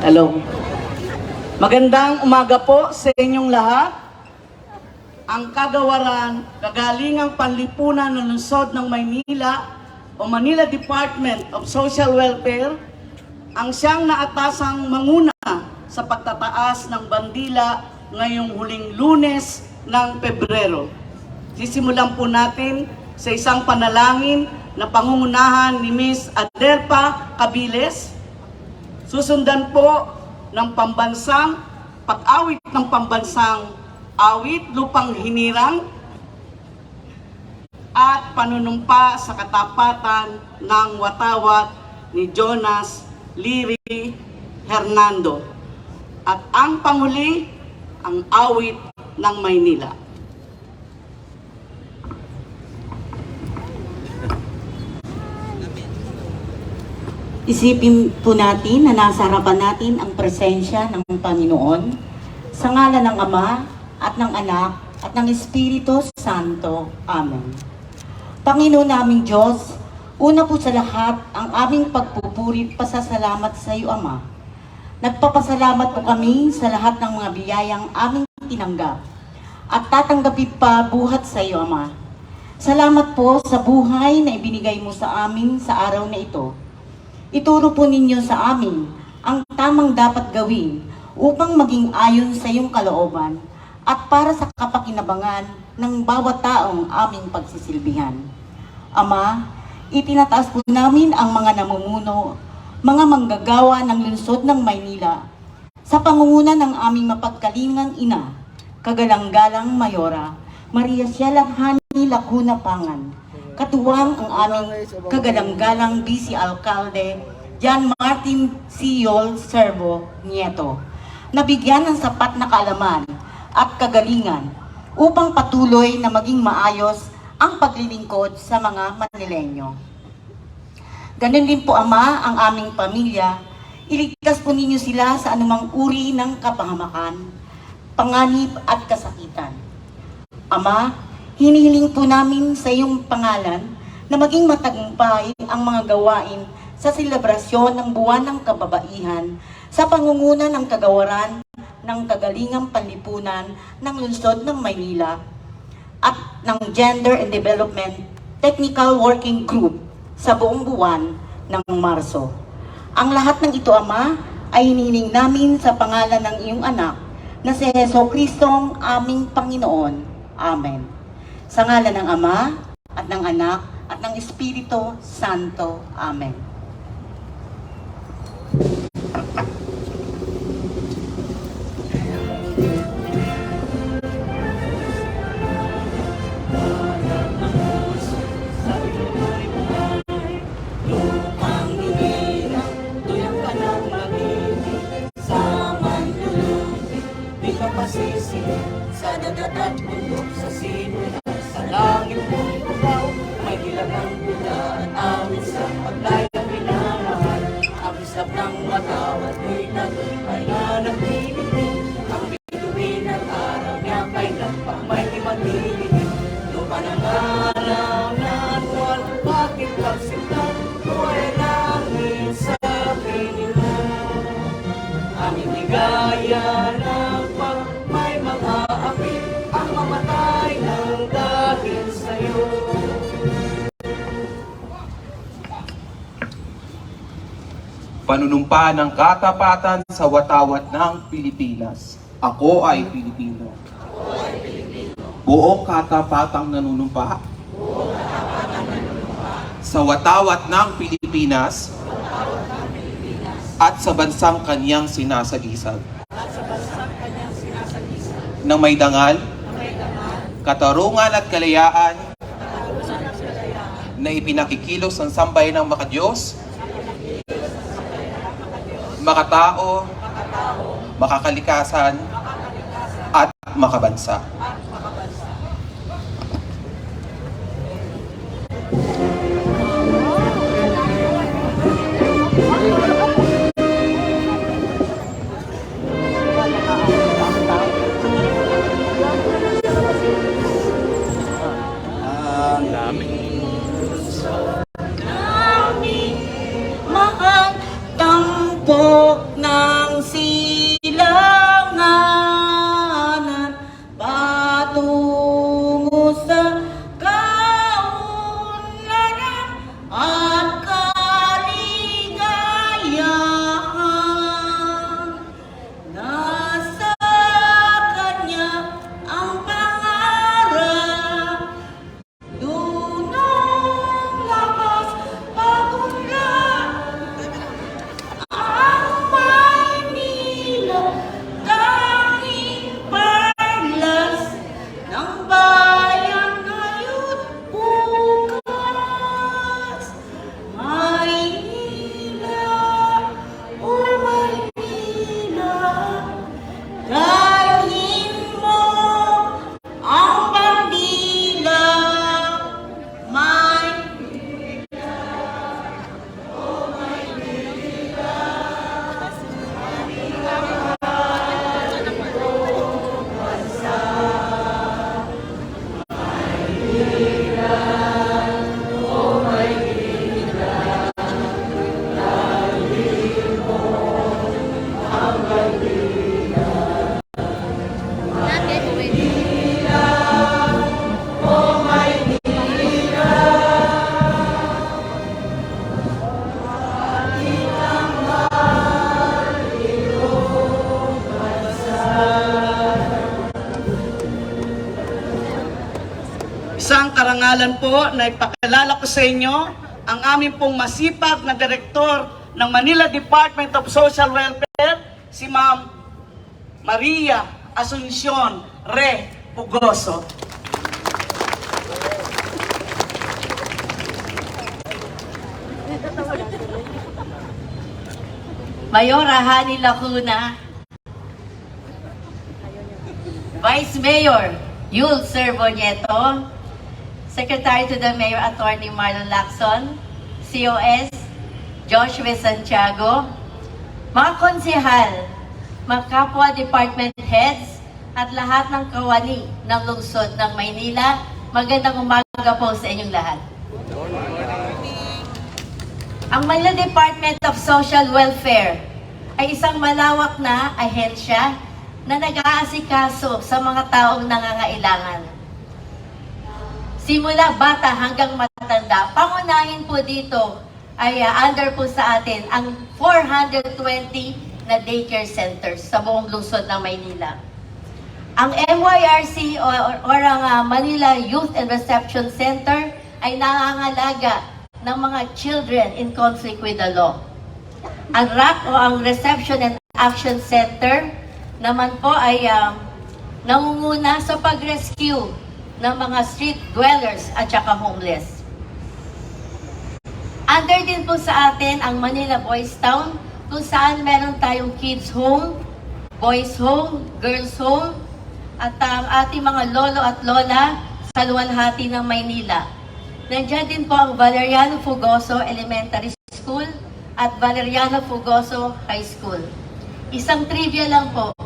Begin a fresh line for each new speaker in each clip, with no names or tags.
Hello. Magandang umaga po sa inyong lahat. Ang kagawaran, kagalingang panlipunan ng lungsod ng Maynila o Manila Department of Social Welfare ang siyang naatasang manguna sa pagtataas ng bandila ngayong huling Lunes ng Pebrero. Sisimulan po natin sa isang panalangin na pangungunahan ni Ms. Adelpa Cabiles. Susundan po ng pambansang pag-awit ng pambansang awit lupang hinirang at panunumpa sa katapatan ng watawat ni Jonas Liri Hernando. At ang panghuli, ang awit ng Maynila.
Isipin po natin na nasa harapan natin ang presensya ng Panginoon sa ngalan ng Ama at ng Anak at ng Espiritu Santo. Amen. Panginoon naming Diyos, una po sa lahat ang aming pagpupuri at pasasalamat sa iyo, Ama. Nagpapasalamat po kami sa lahat ng mga biyayang aming tinanggap at tatanggapin pa buhat sa iyo, Ama. Salamat po sa buhay na ibinigay mo sa amin sa araw na ito. Ituro po ninyo sa amin ang tamang dapat gawin upang maging ayon sa iyong kalooban at para sa kapakinabangan ng bawat taong aming pagsisilbihan. Ama, itinataas po namin ang mga namumuno, mga manggagawa ng lungsod ng Maynila sa pangunguna ng aming mapagkalingang ina, kagalang-galang Mayora, Maria Cielaghani Lacuna Pangan. Katuwang ang aming kagalang-galang Vice Alcalde, John Martin C. Yol Servo Nieto, nabigyan ng sapat na kaalaman at kagalingan upang patuloy na maging maayos ang paglilingkod sa mga Manileño. Ganun din po, Ama, ang aming pamilya. Iligtas po ninyo sila sa anumang uri ng kapahamakan, panganib at kasakitan. Ama, hinihiling po namin sa iyong pangalan na maging matagumpay ang mga gawain sa selebrasyon ng Buwan ng Kababaihan sa pangunguna ng kagawaran ng kagalingang panlipunan ng lungsod ng Maynila at ng Gender and Development Technical Working Group sa buong buwan ng Marso. Ang lahat ng ito, Ama, ay hinihiling namin sa pangalan ng iyong anak na si Jesucristong aming Panginoon. Amen. Sa ngalan ng Ama, at ng Anak, at ng Espiritu Santo. Amen.
Sa dagat at bundok, sa simula, sa langit mong ikaw, may kilagang bula at awit sa paglayang minamahal. Ang islap ng matawad mo'y nagay na nagpilitin, ang bituin at araw niya kay lampang may imagilitin. Lupa ng alam na buwan, bakit pagsintan, buhay langit sa pinilan. Aming ligaya ng may mga api ang mamatay ng dahil sa'yo.
Panunumpa ng katapatan sa watawat ng Pilipinas. Ako ay Pilipino. Buong katapatang nanunumpa sa watawat ng Pilipinas at sa bansang kanyang sinasagisag. Nang may dangal, katarungan at kalayaan na ipinakikilos ng sambayan ng makadiyos, makatao, makakalikasan, at makabansa.
Mahal tampok ng
ngalan po na ipakilala ko sa inyo ang aming pong masipag na direktor ng Manila Department of Social Welfare, si Ma'am Maria Asuncion Re Pugoso.
Mayora Hani Lacuna, Vice Mayor Yul Servo Nieto, Secretary to the Mayor Attorney Marlon Lacson, COS Joshua Santiago, mga konsehal, mga kapwa department heads, at lahat ng kawani ng lungsod ng Maynila, magandang umaga po sa inyong lahat. Ang Manila Department of Social Welfare ay isang malawak na ahensya na nag-aasikaso sa mga taong nangangailangan. Simula bata hanggang matanda, pangunahin po dito ay under po sa atin ang 420 na daycare centers sa buong lungsod ng Maynila. Ang MYRC or ang Manila Youth and Reception Center ay nangangalaga ng mga children in conflict with the law. Ang RAC o ang Reception and Action Center naman po ay nangunguna sa pag-rescue ng mga street dwellers at saka homeless. Under din po sa atin ang Manila Boys Town, kung saan meron tayong kids home, boys home, girls home, at ang ating mga lolo at lola sa luwalhati ng Maynila. Nandiyan din po ang Valeriano Fugoso Elementary School at Valeriano Fugoso High School. Isang trivia lang po,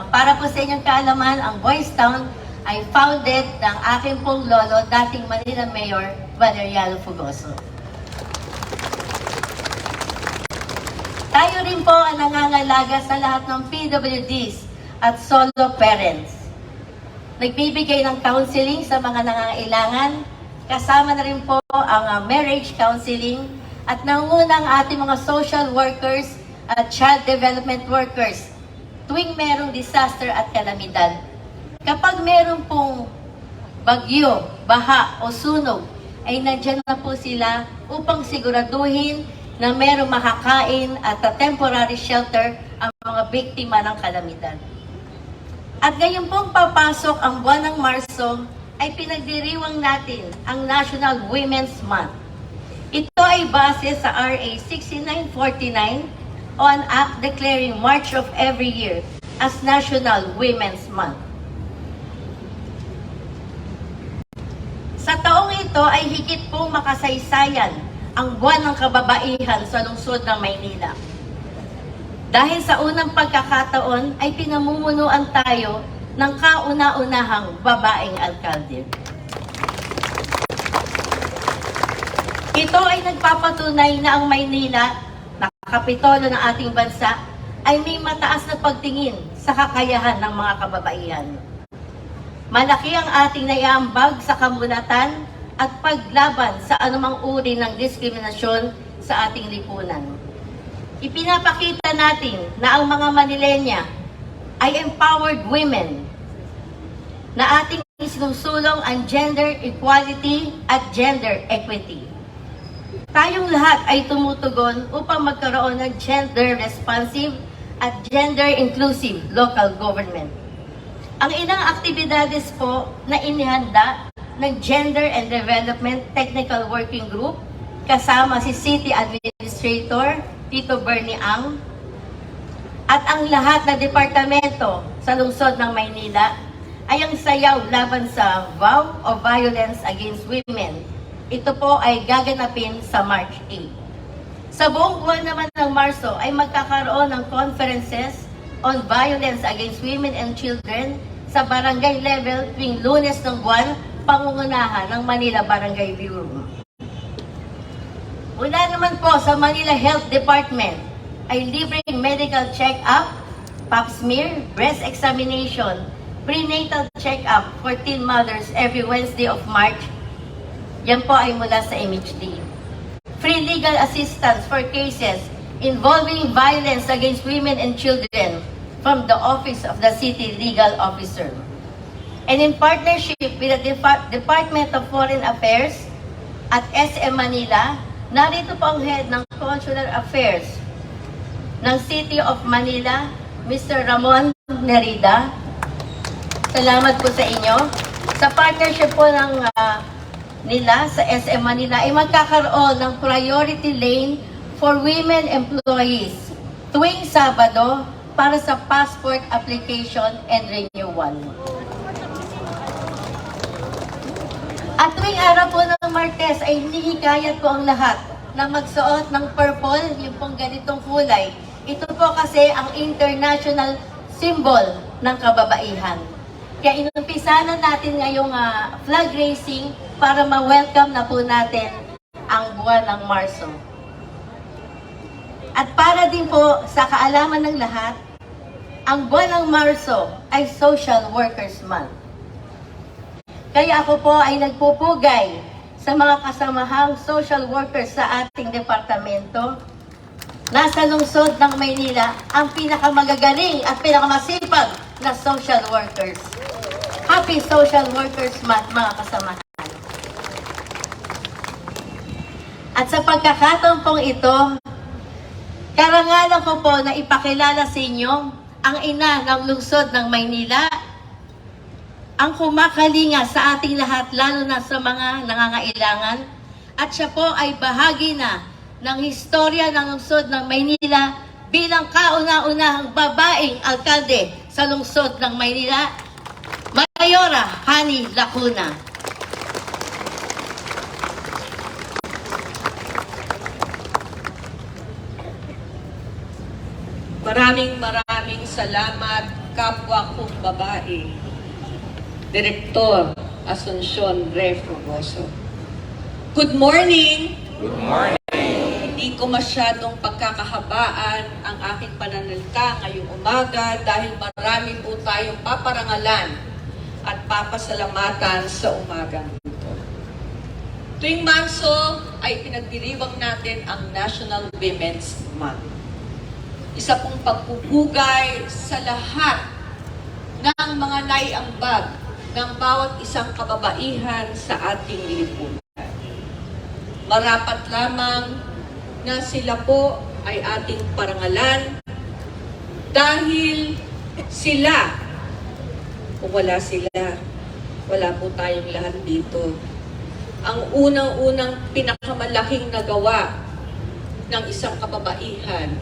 para po sa inyong kaalaman, ang Boys Town ay founded ng aking pong lolo, dating Manila Mayor Valeriano Fugoso. Tayo rin po ang nangangalaga sa lahat ng PWDs at solo parents. Nagbibigay ng counseling sa mga nangangailangan, kasama na rin po ang marriage counseling at nangunguna ang ating mga social workers at child development workers tuwing merong disaster at kalamidad. Kapag meron pong bagyo, baha o sunog, ay nandyan na po sila upang siguraduhin na merong makakain at temporary shelter ang mga biktima ng kalamidad. At ngayon pong papasok ang buwan ng Marso, ay pinagdiriwang natin ang National Women's Month. Ito ay base sa RA 6949 o an act declaring March of every year as National Women's Month. Sa taong ito ay higit pong makasaysayan ang buwan ng kababaihan sa lungsod ng Maynila. Dahil sa unang pagkakataon ay pinamumunuan tayo ng kauna-unahang babaeng alkalde. Ito ay nagpapatunay na ang Maynila, na kapitolo ng ating bansa, ay may mataas na pagtingin sa kakayahan ng mga kababaihan. Malaki ang ating naiambag sa kamunatan at paglaban sa anumang uri ng diskriminasyon sa ating lipunan. Ipinapakita natin na ang mga Manilenya ay empowered women na ating isinusulong ang gender equality at gender equity. Tayong lahat ay tumutugon upang magkaroon ng gender responsive at gender inclusive local government. Ang ilang aktibidades po na inihanda ng Gender and Development Technical Working Group kasama si City Administrator Tito Bernie Ang at ang lahat na departamento sa lungsod ng Maynila ay ang sayaw laban sa vow of violence against women. Ito po ay gaganapin sa March 8. Sa buong buwan naman ng Marso ay magkakaroon ng conferences on violence against women and children sa barangay level tuwing Lunes ng buwan, pangungunahan ng Manila Barangay Bureau. Una naman po sa Manila Health Department ay libreng medical check-up, pap smear, breast examination, prenatal check-up for teen mothers every Wednesday of March. Yan po ay mula sa MHD. Free legal assistance for cases involving violence against women and children from the Office of the City Legal Officer.
and in partnership with the Department of Foreign Affairs at SM Manila, narito po ang head ng Consular Affairs ng City of Manila, Mr. Ramon Nerida. Salamat po sa inyo. Sa partnership po ng nila sa SM Manila ay magkakaroon ng priority lane for women employees tuwing Sabado para sa passport application and renewal. At tuwing araw po ng Martes ay hinihikayat po ang lahat na magsuot ng purple, yung pong ganitong kulay. Ito po kasi ang international symbol ng kababaihan. Kaya inumpisa na natin ngayong flag raising para ma-welcome na po natin ang buwan ng Marso. At para din po sa kaalaman ng lahat, ang buwan ng Marso ay Social Workers Month. Kaya ako po ay nagpupugay sa mga kasamahang social workers sa ating departamento. Nasa lungsod ng Maynila ang pinakamagagaling at pinakamasipag na social workers. Happy Social Workers Month, mga kasamahan. At sa pagkakataon pong ito, karangalan ko po na ipakilala sa inyo ang ina ng lungsod ng Maynila, ang kumakalinga sa ating lahat, lalo na sa mga nangangailangan. At siya po ay bahagi na ng historya ng lungsod ng Maynila bilang kauna-unahang babaeng alkalde sa lungsod ng Maynila, Mayora Hani Lacuna.
Maraming salamat, kapwa kong babae. Direktor Asuncion Re Frugoso. Good morning!
Good morning!
Hindi ko masyadong pagkakahabaan ang aking pananalita ngayong umaga dahil marami po tayong paparangalan at papasalamatan sa umagang ito. Tuwing Marso ay pinagdiriwang natin ang National Women's Month. Isa pong pagpupugay sa lahat ng mga naiambag ng bawat isang kababaihan sa ating lipunan. Marapat lamang na sila po ay ating parangalan dahil sila, kung wala sila, wala po tayong lahat dito. Ang unang-unang pinakamalaking nagawa ng isang kababaihan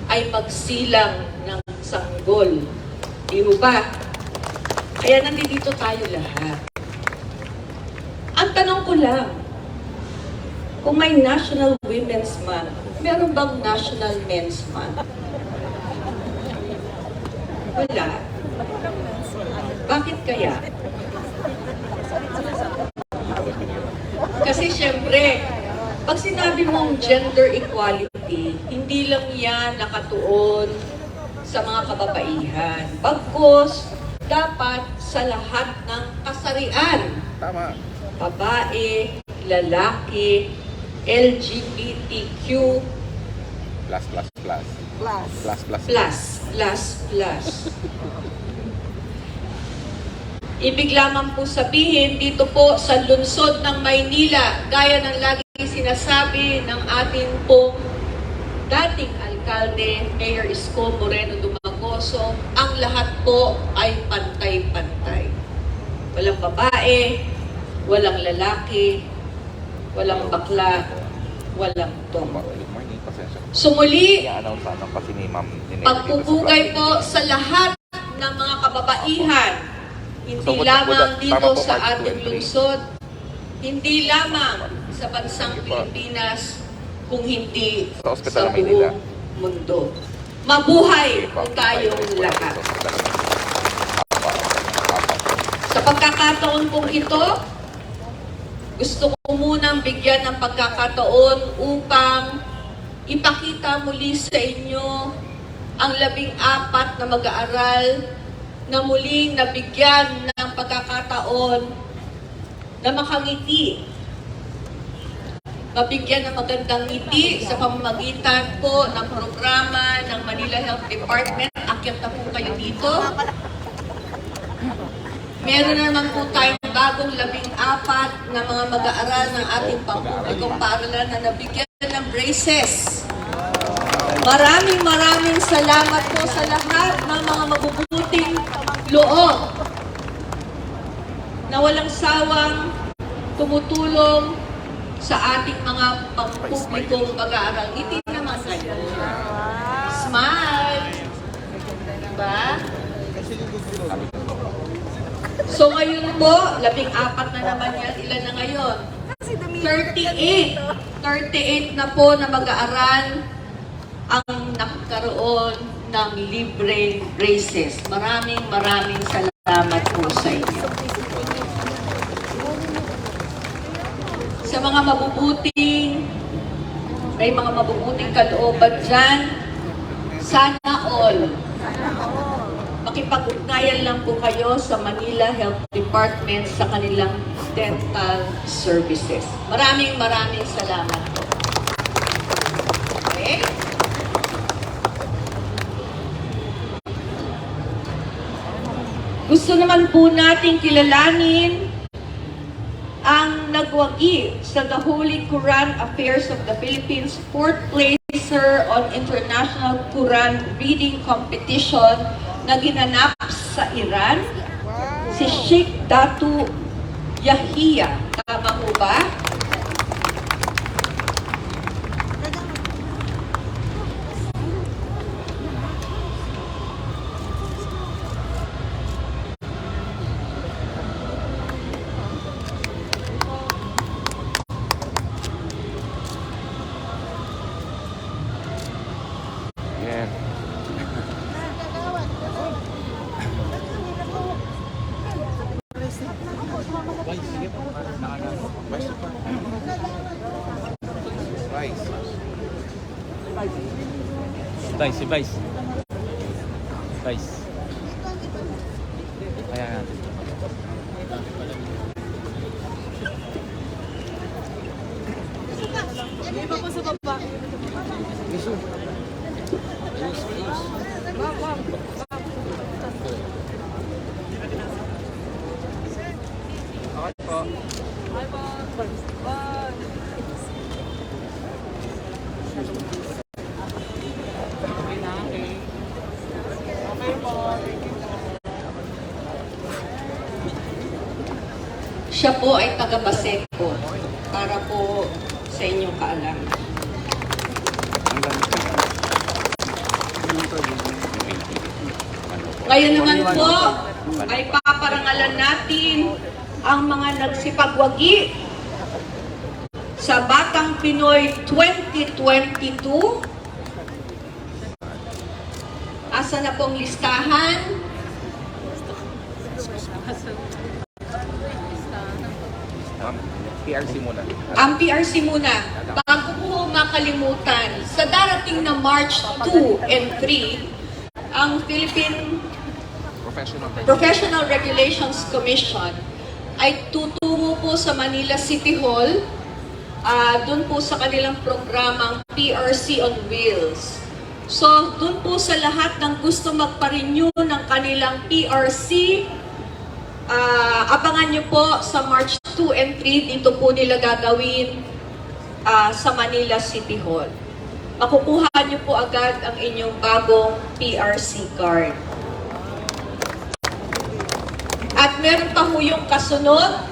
ay magsilang ng sanggol. Di ba? Kaya nandito tayo lahat. Ang tanong ko lang, kung may National Women's Month, meron bang National Men's Month? Wala. Bakit kaya? Kasi syempre, pag sinabi mong gender equality, hindi lang yan nakatuon sa mga kababaihan. Bagkus, dapat sa lahat ng kasarian.
Tama.
Babae, lalaki, LGBTQ,
Plus.
plus. Ibig lamang po sabihin, dito po sa lungsod ng Maynila, gaya ng lagi sinasabi ng ating pong dating alkalde, Mayor Isko Moreno Dumagoso, ang lahat po ay pantay-pantay. Walang babae, walang lalaki, walang bakla, walang tomo.
Good morning, pasensya.
Sumuli,
I-announce sana kasi ni Ma'am Ninel
pagpupugay po sa lahat ng mga kababaihan, hindi
So,
lamang
tama
dito
po,
sa
March
ating
23.
lungsod, hindi lamang sa bansang Pilipinas, kung hindi
Sa Ospital
sa
Maynila.
buong mundo. Mabuhay po tayong lahat. Sa pagkakataon pong ito, gusto ko munang bigyan ng pagkakataon upang ipakita muli sa inyo ang 14 na mag-aaral na muling nabigyan ng pagkakataon na makangiti. Mabigyan ng magandang ngiti sa pamamagitan po ng programa ng Manila Health Department. Akyat na po kayo dito. Meron na naman po tayong bagong 14 na mga mag-aaral ng ating pampublikong paaralan na nabigyan ng braces. Maraming salamat po sa lahat ng mga mabubuting loob na walang sawang tumutulong sa ating mga pampublikong mag-aaral. Ngiti naman kayo. Smile! Diba? So ngayon po, 14 na naman yan. Ilan na ngayon? 38 na po na mag-aaral ang nakakaroon ng libreng braces. Maraming salamat po sa inyo. Sa mga may mga mabubuting kalooban dyan, sana all, makipag-ugnayan lang po kayo sa Manila Health Department sa kanilang dental services. Maraming salamat po. Okay? Gusto naman po nating kilalanin ang nagwagi sa The Holy Quran Affairs of the Philippines, 4th placer on International Quran Reading Competition na ginanap sa Iran, si Sheikh Datu Yahya. Tama po ba?
Yan.
Si Vice. Kaya natin.
Siya po ay taga-Baseco para po sa inyong kaalaman. Ngayon naman po ay paparangalan natin ang mga nagsipagwagi sa Batang Pinoy 2022. Asa na pong listahan?
PRC muna.
Ang PRC muna, bago po makalimutan, sa darating na March 2 and 3, ang Philippine Professional Regulations Commission ay tutungo po sa Manila City Hall, doon po sa kanilang programang PRC on Wheels. So, doon po sa lahat ng gusto magpa-renew ng kanilang PRC, abangan nyo po sa March 2 and 3, dito po nila gagawin sa Manila City Hall. Makukuha nyo po agad ang inyong bagong PRC card. At meron pa ho yung kasunod,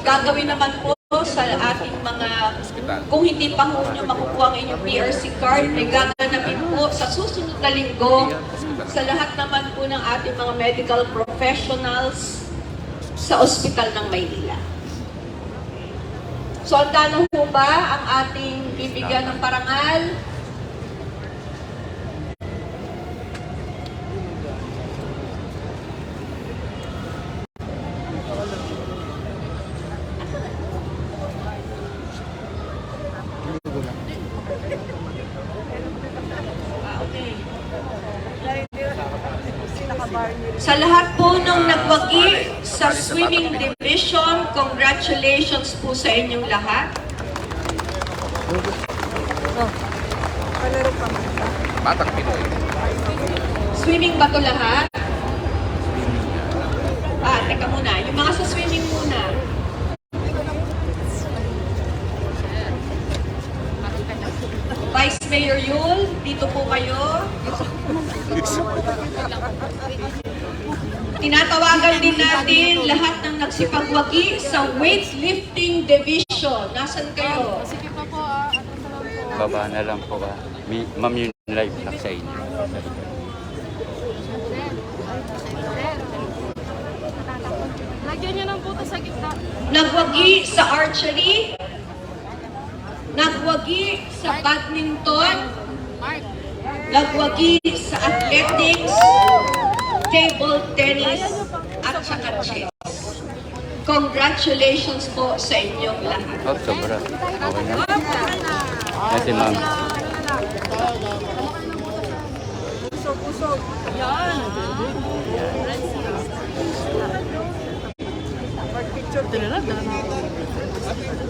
gagawin naman po sa ating mga, kung hindi pa ho nyo makukuha ang inyong PRC card, may gaganapin po sa susunod na linggo sa lahat naman po ng ating mga medical professionals sa ospital ng Maynila. So, handa na ho ba ang ating bibigyan ng parangal? Sa lahat po nung nagwagi sa swimming division, congratulations po sa inyong lahat.
Batang Pinoy.
Swimming ba to lahat? Teka muna. Vice Mayor Yul, dito po kayo. Tinatawagan din natin lahat ng nagsipagwagi sa weightlifting division. Nasaan kayo?
Baba na lang po ba? Ma'am, yung live na sa inyo.
Lagyan niyo ng buto sa gitna.
Nagwagi sa archery, nagwagi sa badminton, nagwagi sa athletics, table tennis, at saka chess. Congratulations po sa inyong lahat.
Oh, sobra. Okay na. Kasi ma'am.
Pusog. Yan. Picture talaga.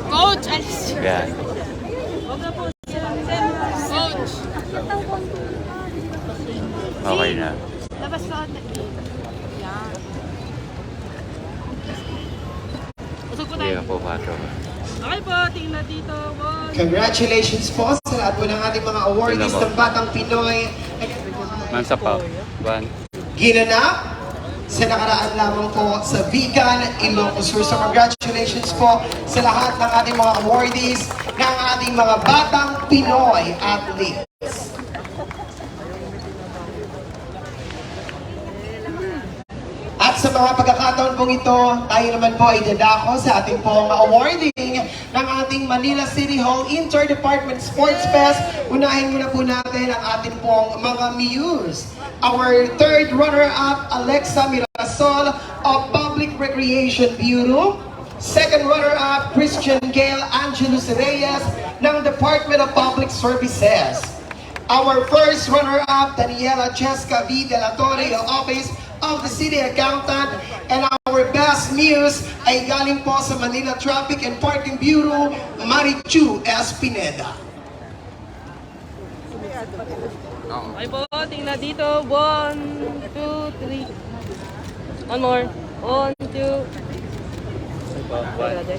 Coach, alis.
Yan.
Coach.
Okay na.
Labas ka. Yan. Pusog po
Hindi
tayo.
ka po pato.
Okay po, tingnan dito. One.
Congratulations po sa lahat po ng ating mga awardees
Sino po?
ng Batang Pinoy.
Ma'am, sa pa. 1.
Ginanap sa nakaraan lamang po sa Vigan, Ilocos Sur. So congratulations po sa lahat ng ating mga awardees ng ating mga Batang Pinoy athletes. At sa mga pagkakataon pong ito, tayo naman po ay dadako sa ating pong awarding ng ating Manila City Hall Interdepartment Sports Fest. Unahin muna po natin ang ating pong mga muse. Our third runner-up, Alexa Mirasol of Public Recreation Bureau. Second runner-up, Christian Gale Angelus Reyes ng Department of Public Services. Our first runner-up, Daniela Cheska V. De La Torre, of Office of the City Accountant. And our best muse ay galing po sa Manila Traffic and Parking Bureau, Marichu S. Pineda.
Okay po, tingnan dito. 1, 2, 3. One more. 1, 2.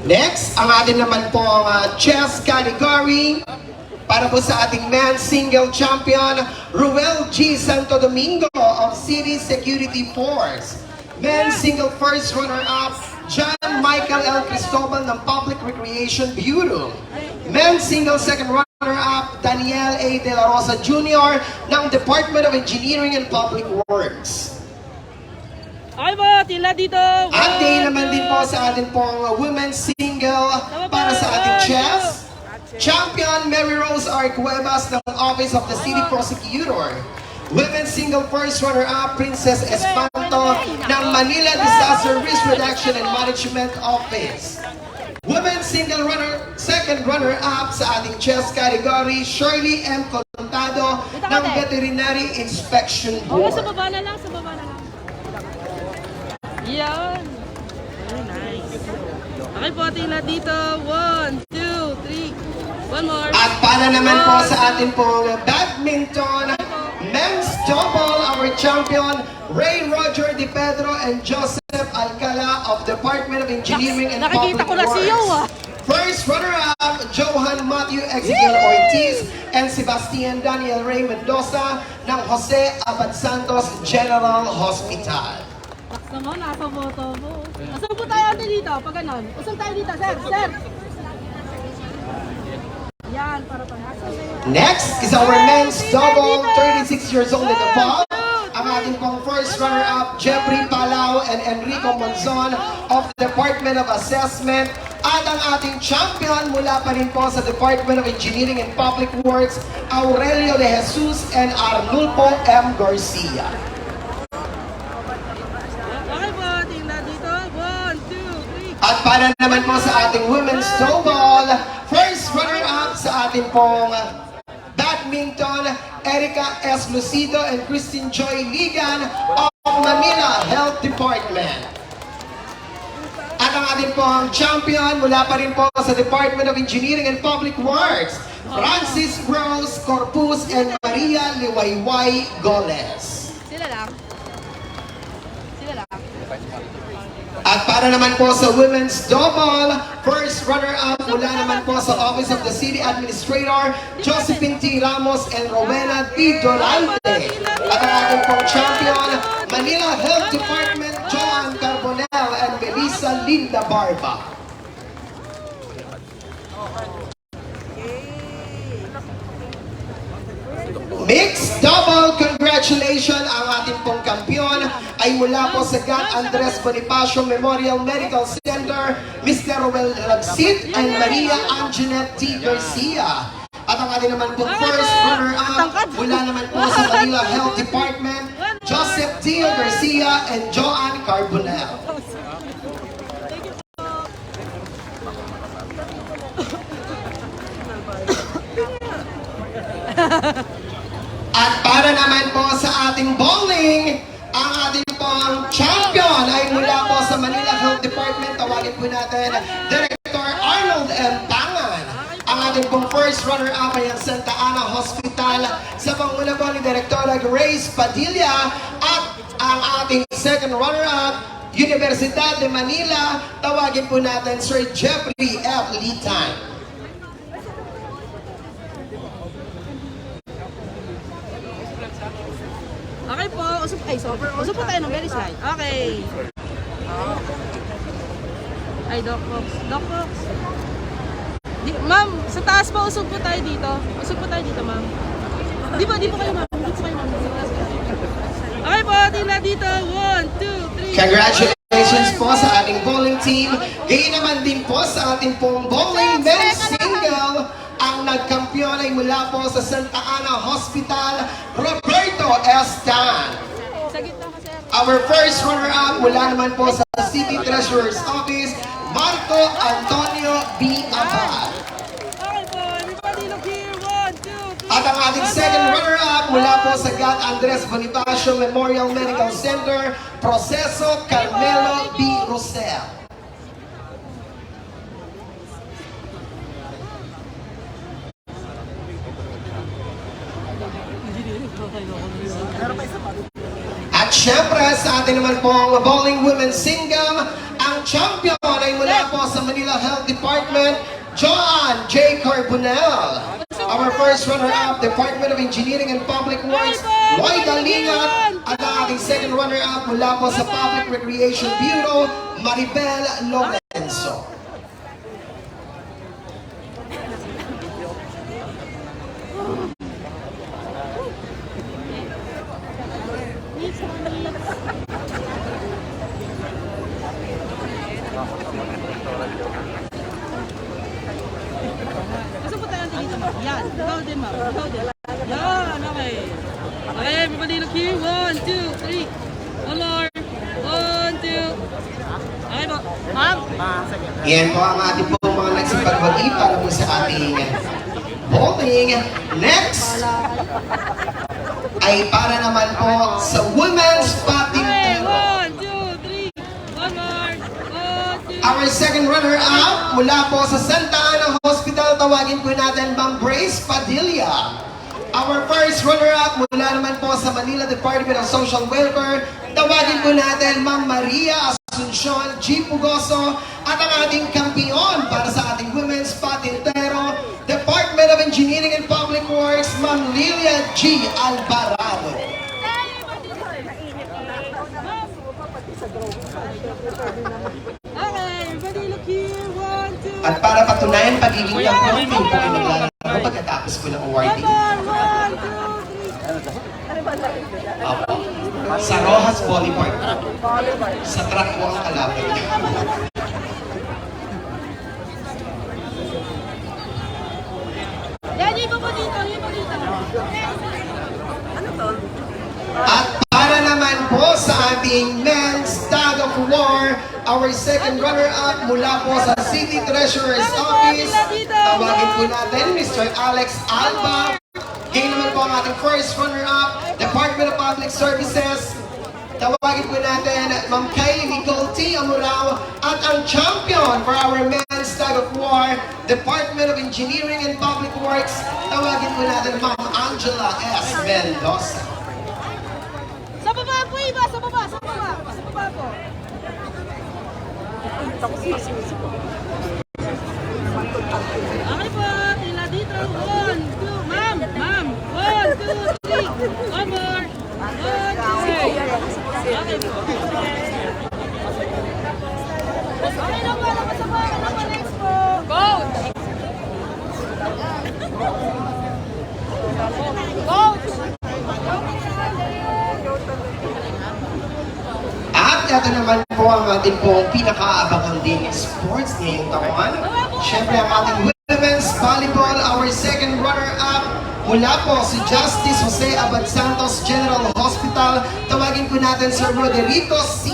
Next, ang atin naman po chess category para po sa ating men's single champion, Ruel G. Santo Domingo of City Security Force. Men's single first runner-up, John Michael L. Cristobal ng Public Recreation Bureau. Men's single second runner-up, Daniel A. De La Rosa Jr. ng Department of Engineering and Public Works.
Okay po, tingnan dito.
At di naman din po sa atin pong women's single para sa ating chess. Champion Mary Rose R. Cuevas ng Office of the City Prosecutor. Women's single first runner-up, Princess Espanto ng Manila Disaster Risk Reduction and Management Office. Women's single second runner-up sa ating chess category, Shirley M. Contado ng Veterinary Inspection
Okay, sa
Board.
baba na lang, sa baba na lang. Yan. Very nice. Okay po, tingnan dito. 1, 2, 3. One more.
At para naman po sa ating pong badminton, men's double, our champion, Ray Roger Di Pedro and Joseph Alcala of Department of Engineering and Public
Nakikita ko na si Yo,
Works. First runner-up, Johan Matthew Ezequiel Ortiz and Sebastian Daniel Ray Mendoza ng Jose Abad Santos General Hospital.
Basta mo, nasa boto mo. Asan po tayo ate dito? Pag ganon. Asan tayo dito, sir? Sir! Yan, para pangaso.
Next is our men's double, 36 years old and above. Ang ating pong first runner-up, Jeffrey Palau and Enrico Monzon of the Department of Assessment. At ang ating champion mula pa rin po sa Department of Engineering and Public Works, Aurelio De Jesus and Arnulfo M. Garcia.
Okay po, tingnan dito. 1, 2, 3.
At para naman po sa ating women's double, first runner-up sa ating pong badminton, Erica S. Lucido and Christine Joy Ligan of Manila Health Department. At ang ating pong champion mula pa rin po sa Department of Engineering and Public Works, Francis Rose Corpus and Maria Liwayway Goles.
Sila lang. Sila lang.
At para naman po sa women's double, first runner-up mula naman po sa Office of the City Administrator, Josephine T. Ramos and Rowena T. Dorante. At ang ating pong champion, Manila Health Department, Joan Carbonell and Melissa Linda Barba. Mixed double, congratulations! Ang ating pong kampiyon ay mula po sa GAT Andres Bonifacio Memorial Medical Center, Mr. Roel Lagsit and Maria Anjanette T. Garcia. At ang ating naman pong first runner-up mula naman po sa Manila Health Department, Joseph T. Garcia and Joanne Carbonell. At para naman po sa ating bowling, ang ating pong champion ay mula po sa Manila Health Department. Tawagin po natin Director Arnold M. Pangan. Ang ating pong first runner-up ay ang Santa Ana Hospital sa panguna po ni Directora Grace Padilla. At ang ating second runner-up, Universidad de Manila. Tawagin po natin Sir Jeffrey F. Litan.
Okay po, usap po tayo ng very slide. Okay. Ay, Doc Fox. Doc Fox. Ma'am, sa taas po, usap po tayo dito. Usap po tayo dito, ma'am. Di po kayo, ma'am. Dito kayo, ma'am. Okay po, tingnan dito. 1, 2, 3.
Congratulations po sa ating bowling team. Gayun naman din po sa ating pong bowling men's single. Ang nagkampiyon ay mula po sa Santa Ana Hospital, Roberto S. Tan. Our first runner-up mula naman po sa City Treasurer's Office, Marco Antonio B. Abad.
Okay po, everybody look here. 1, 2, 3.
At ang ating second runner-up mula po sa GAT Andres Bonifacio Memorial Medical Center, Proceso Carmelo B. Rosel. At syempre sa ating naman pong bowling women's single, ang champion ay mula po sa Manila Health Department, Joan J. Carbonell. Our first runner-up, Department of Engineering and Public Works, Roy Dalingat. At ang ating second runner-up mula po sa Public Recreation Bureau, Maribel Lorenzo.
Usap po tayo dito, ma'am. Yan, ikaw din, ma'am. Ikaw din. Yan, okay. Okay, everybody look here. 1, 2, 3. One more. 1, 2. Okay po. Ma'am.
Yan po ang ating pong mga nagsipagbagi para po sa ating bowling. Next ay para naman po sa women's patin.
Okay, 1, 2, 3. One more. 1, 2.
Our second runner-up mula po sa Santa Ana Hospital, tawagin po natin Ma'am Grace Padilla. Our first runner-up mula naman po sa Manila Department of Social Welfare, tawagin po natin Ma'am Maria Asuncion G. Pugoso. At ang ating kampiyon para sa ating women's patintero, Department of Engineering and Public Works, Ma'am Lilia G. Alvarado.
Okay, everybody look here. 1, 2.
At para patunayan pagiging kampiyon, kayo po ay maglalaro pagkatapos po ng awarding.
One more. 1, 2, 3.
Opo. Sa Rojas Boulevard. Sa track po ang kalaban.
Yan, iba po dito. Iba dito.
At para naman po sa ating men's tag of war, our second runner-up mula po sa City Treasurer's Office, tawagin po natin Mr. Alex Alba. Ngayon naman po ang ating first runner-up, Department of Public Services, tawagin po natin Ma'am Kylie Nicole T. Amurao. At ang champion for our men's tag of war, Department of Engineering and Public Works, tawagin po natin Ma'am Angela S. Mendoza.
Sa baba po, iba. Sa baba po. Okay po, tila dito. 1, 2, ma'am, ma'am. 1, 2, 3. One more. 1, 2, 3. Okay po. Okay na po, nakasabakan na po next po. Coach! Coach!
At ito naman po ang ating pong pinakaabangan din sports ngayong taon. Siyempre ang ating women's volleyball, our second runner-up mula po si Justice Jose Abad Santos General Hospital. Tawagin po natin si Roderico C.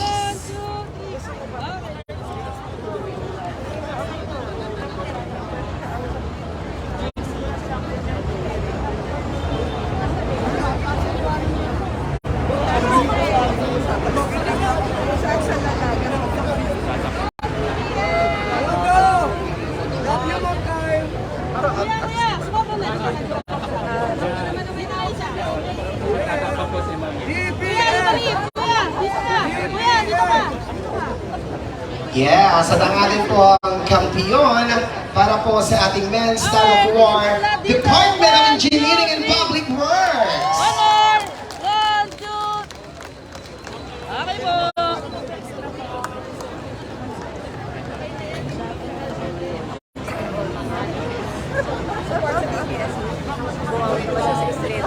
Yes, at ang ating po ang kampiyon para po sa ating men's Star of War, Department of Engineering and Public Works.
One more. 1, 2. Okay po.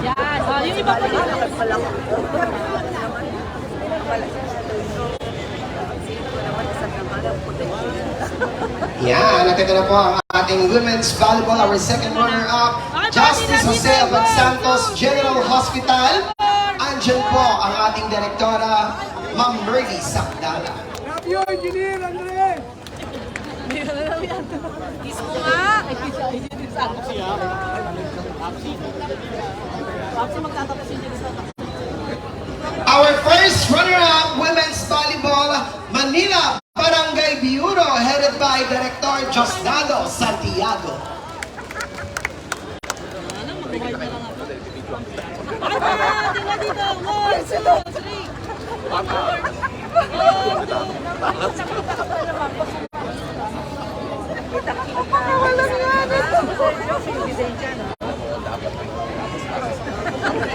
Yan. Yung iba po dito.
Yan, at ito na po ang ating women's volleyball, our second runner-up, Justice Jose Abad Santos General Hospital. Andyan po ang ating direktora, Ma'am Merly Sakdala. Our first runner-up, women's volleyball, Manila Barangay Bureau, headed by Director Josdado Santiago.
Tingnan dito. 1,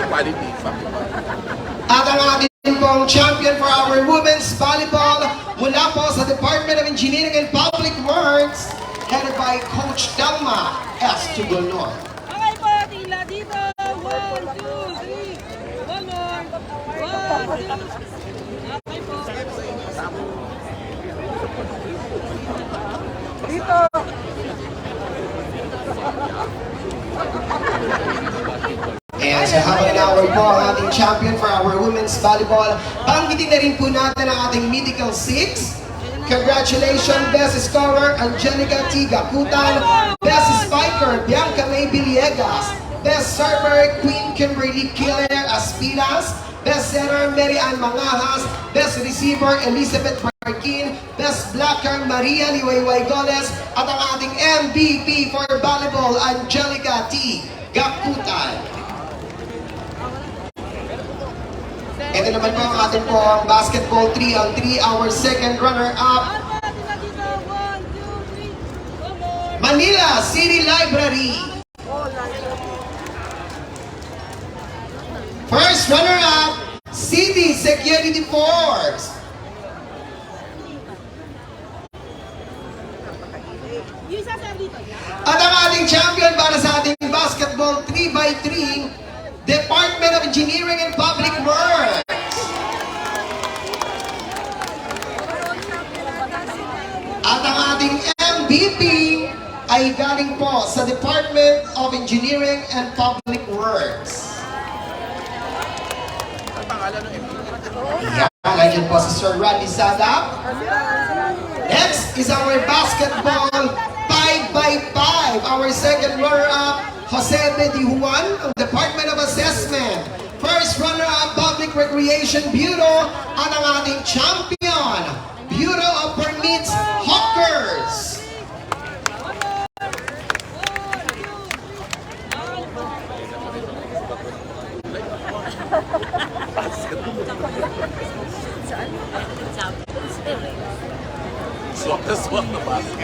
Quality.
At ang ating pong champion for our women's volleyball mula po sa Department of Engineering and Public Works, headed by Coach Dalma S. Tugolor.
Okay po, tila dito. 1, 2, 3. One more. 1, 2. Okay po. Dito.
And sa habang in-award po ang ating champion for our women's volleyball, banggitin na rin po natin ang ating Medical 6. Congratulations, Best Scorer, Angelica T. Gakutan. Best Spiker, Bianca May Villegas. Best Server, Queen Kimberly Killer Aspilas. Best Setter, Mary Ann Mangahas. Best Receiver, Elizabeth Marquin. Best Blocker, Maria Liwayway Goles. At ang ating MVP for volleyball, Angelica T. Gakutan. Ito naman po ang ating pong basketball 3-on-3, our second runner-up,
Tila dito. 1, 2, 3. One more.
Manila City Library. First runner-up, City Security Force.
Yung isa sir dito.
At ang ating champion para sa ating basketball 3x3, Department of Engineering and Public Works. At ang ating MVP ay galing po sa Department of Engineering and Public Works. Yan, nandiyan po si Sir Randy Sadap. Next is our basketball 5x5. Our second runner-up, Jose Bedijuan ng Department of Assessment. First runner-up, Public Recreation Bureau. At ang ating champion, Bureau of Permits, Hawkers.
Swak. Just want the basket.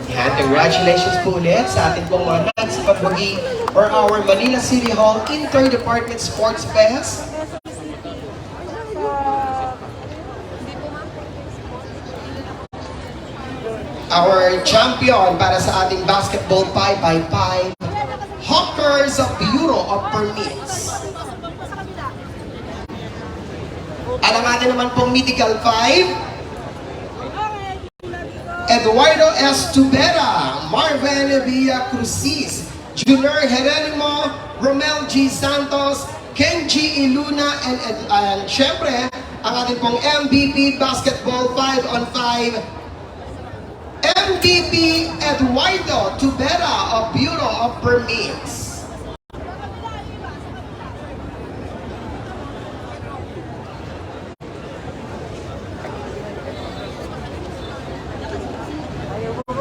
Yan, congratulations po ulit sa ating pong mga nagsipagwagi for our Manila City Hall Inter-Department Sports Fest. Our champion para sa ating basketball 5x5 Hawkers of Bureau of Permits. Alamatan naman pong Mythical 5 Eduardo S. Tubera, Marvin Villa Cruzis, Junior Jeronimo, Romel G. Santos, Ken G. Iluna, and syempre, ang ating pong MVP Basketball 5-on-5, MVP Eduardo Tubera of Bureau of Permits.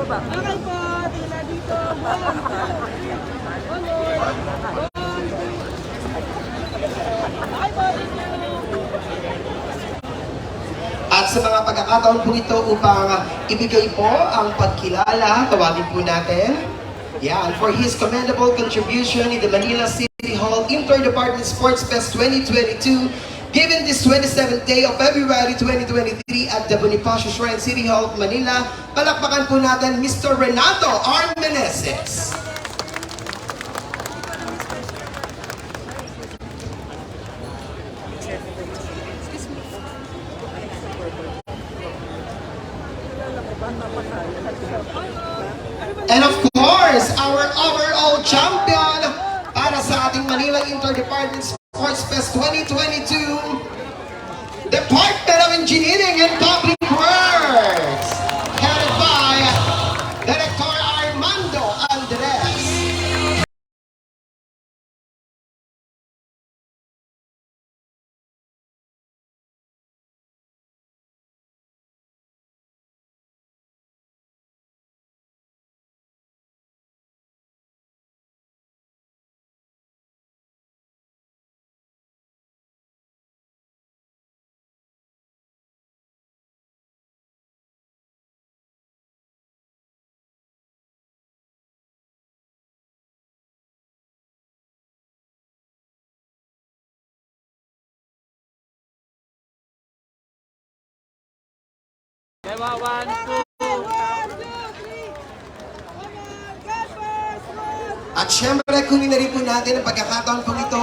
Okay po, tila dito. Okay po, thank you.
At sa mga pagkakataon po ito upang ibigay po ang pagkilala, tawagin po natin. Yan, for his commendable contribution in the Manila City Hall Inter-Department Sports Fest 2022, given this 27th day of February 2023 at the Bonifacio Shrine City Hall, Manila, palakpakan po natin Mr. Renato R. Meneses. And of course, our overall champion para sa ating Manila Inter-Department Sports Fest 2022, Department of Engineering and Public Works, headed by Director Armando Andres. At syempre, kunin na rin po natin ang pagkakataon po ito